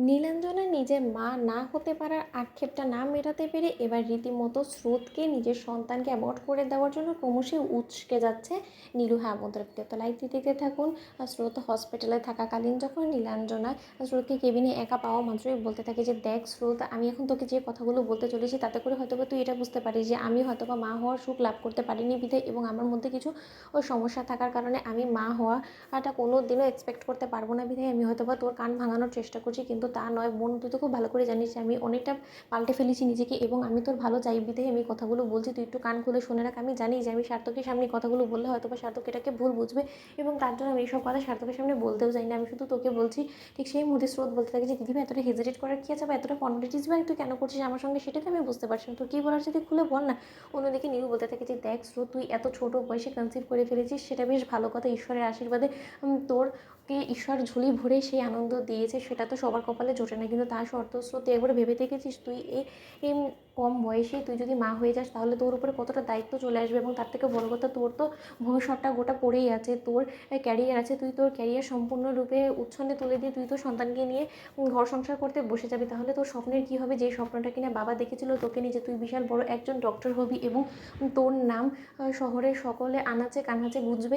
নীলাঞ্জনা নিজের মা না হতে পারার আক্ষেপটা না মেটাতে পেরে এবার রীতিমতো স্রোতকে নিজের সন্তানকে অ্যাবর্ট করে দেওয়ার জন্য ক্রমশই উচকে যাচ্ছে নীলু। হ্যাঁ বন্ধুরা, তো লাইক দিতে থাকুন। স্রোত হসপিটালে থাকাকালীন যখন নীলাঞ্জনা স্রোতকে কেবিনে একা পাওয়া মাত্রই বলতে থাকে যে, দেখ স্রোত, আমি এখন তোকে যে কথাগুলো বলতে চলেছি তাতে করে হয়তোবা তুই এটা বুঝতে পারিস যে আমি হয়তোবা মা হওয়ার সুখ লাভ করতে পারিনি বিধায়, এবং আমার মধ্যে কিছু ওই সমস্যা থাকার কারণে আমি মা হওয়াটা কোনো দিনও এক্সপেক্ট করতে পারবো না বিধায় আমি হয়তোবা তোর কান ভাঙানোর চেষ্টা করছি, কিন্তু তা নয় বোন। তুই তো খুব ভালো করে জানিস যে আমি অনেকটা পাল্টে ফেলেছি নিজেকে, এবং আমি তোর ভালো চাই বিধায় আমি কথাগুলো বলছি। তুই একটু কান খুলে শুনে রাখ। আমি জানি যে আমি সার্থকের সামনে কথাগুলো বললে হয়তোবা সার্থক এটাকে ভুল বুঝবে, এবং তার জন্য আমি এইসব কথা সার্থকের সামনে বলতেও চাই না। আমি শুধু তোকে বলছি। ঠিক সেই মুহূর্তে স্রোত বলতে থাকে যে, দিদিভাই এতটা হেজিটেট করার কী আছে, বা এতটা ফর্মালিটিস বা তুই কেন করছিস আমার সঙ্গে, সেটাকে আমি বুঝতে পারছি না। তোর কী বলার যদি খুলে বল না। অন্যদিকে নীলু বলতে থাকে যে, দেখ স্রোত, তুই এত ছোটো বয়সে কনসিভ করে ফেলেছিস, সেটা বেশ ভালো কথা। ঈশ্বরের আশীর্বাদে তোরকে ঈশ্বর ঝুলি ভরে সেই আনন্দ দিয়েছে, সেটা তো সবার কপালে জোটে না। কিন্তু তার সত্ত্বেও স্রোত, তুই একবার ভেবে দেখেছিস তুই এই কম বয়সে তুই যদি মা হয়ে যাস তাহলে তোর উপরে কতটা দায়িত্ব চলে আসবে, এবং তার থেকে বড় কথা, তোর তো ভবিষ্যৎটা গোটা পড়েই আছে, তোর ক্যারিয়ার আছে। তুই তোর ক্যারিয়ার সম্পূর্ণরূপে উচ্ছন্নে তুলে দিয়ে তুই তোর সন্তানকে নিয়ে ঘর সংসার করতে বসে যাবি। তাহলে তোর স্বপ্নের কী হবে, যে স্বপ্নটা কিনা বাবা দেখেছিল তোকে নিয়ে, যে তুই বিশাল বড় একজন ডক্টর হবি এবং তোর নাম শহরের সকলে আনাচে কানাচে বুঝবে,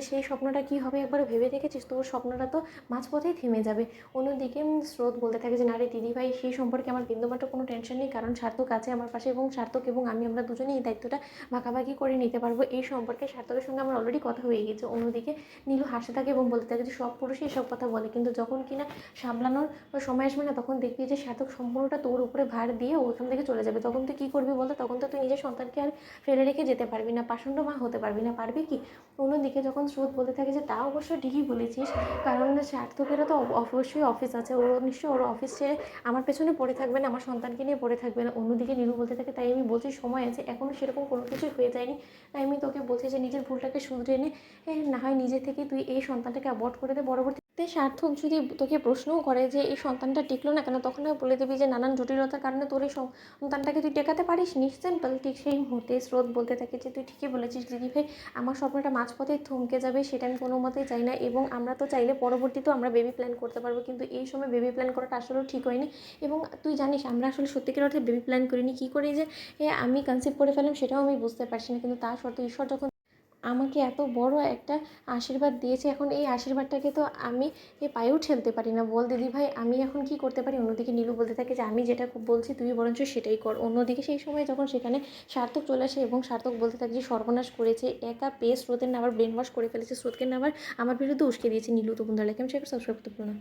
সেই স্বপ্নটা কী হবে একবার ভেবে দেখেছিস? তোর স্বপ্নটা তো মাঝপথেই থেমে যাবে। অন্যদিকে স্রোত বলতে থাকে যে, না রে দিদিভাই, সেই সম্পর্কে আমার বিন্দুমাত্র কোনো টেনশন নেই, কারণ সার্থক আছে আমার পাশে, এবং সার্থক এবং আমরা দুজনেই এই দায়িত্বটা ভাগাভাগি করে নিতে পারবো। এই সম্পর্কে সার্থকের সঙ্গে আমার অলরেডি কথা হয়ে গেছে। অন্যদিকে নীলু হাসতে থাকে এবং বলতে থাকে যে, সব পুরুষই এসব কথা বলে, কিন্তু যখন কিনা সামলানোর সময় আসবে না, তখন দেখবি যে সার্থক সম্পূর্ণটা তোর উপরে ভার দিয়ে ওখান থেকে চলে যাবে। তখন তুই কী করবি বলতো? তখন তো তুই নিজের সন্তানকে আর ফেলে রেখে যেতে পারবি না, পাষণ্ড মা হতে পারবি না, পারবি কি? অন্যদিকে যখন স্রোত বলতে থাকে যে, তা অবশ্য ঠিকই বলেছিস, কারণ সার্থকেরও তো অবশ্যই অফিস আছে, ওর নিশ্চয়ই ওর অফিস ছেড়ে আমার পেছনে পড়ে থাকবে না, আমার সন্তানকে নিয়ে পড়ে থাকবে না। অন্যদিকে নীলু বলতে থাকে, তাই আমি বলছি সময় আছে, এখনও সেরকম কোনো কিছুই হয়ে যায়নি। তাই আমি তোকে বলছি যে নিজের ভুলটাকে শুধরে নে, না হয় নিজে থেকে তুই এই সন্তানটাকে অ্যাবর্ট করে দে। পরবর্তীতে সার্থক যদি তোকে প্রশ্নও করে যে এই সন্তানটা টিকলো না কেন, তখন বলে দিবি যে নানান জটিলতার কারণে তোর এই সন্তানটাকে তুই টেকাতে পারিস নি। সিম্পল। ঠিক সেই মুহূর্তে স্রোত বলতে থাকে যে, তুই ঠিকই বলেছিস দিদিভাই, আমার স্বপ্নটা মাঝপথেই থমকে যাবে, সেটা আমি কোনো মতেই চাই না, এবং আমরা তো চাইলে পরবর্তীতেও আমরা বেবি প্ল্যান করতে পারবো, কিন্তু এই সময় বেবি প্ল্যান করাটা আসলেও ঠিক হয়নি। এবং তুই জানিস আমরা আসলে সত্যিকার অর্থে বেবি প্ল্যান করিনি। কী করে যে আমি কনসিভ করে ফেললাম সেটাও আমি বুঝতে পারছি না, কিন্তু তা সত্ত্বেও ঈশ্বর যখন আমাকে এত বড় একটা আশীর্বাদ দিয়েছে, এখন এই আশীর্বাদটাকে তো আমি পায়েও ঠেলতে পারি না। বল দিদিভাই, আমি এখন কী করতে পারি? অন্যদিকে নীলু বলতে থাকে যে, আমি যেটা বলছি তুই বরঞ্চ সেটাই কর। অন্যদিকে সেই সময় যখন সেখানে সার্থক চলে আসে, এবং সার্থক বলতে থাকে যে, সর্বনাশ করেছে, একা পেয়ে স্রোতের না আবার ব্রেন ওয়াশ করে ফেলেছে, স্রোতকে না আবার আমার বিরুদ্ধে উস্কে দিয়েছে নীলু। তো বন্ধুরা, লাইক এবং শেয়ার সাবস্ক্রাইব করতে ভুলো না।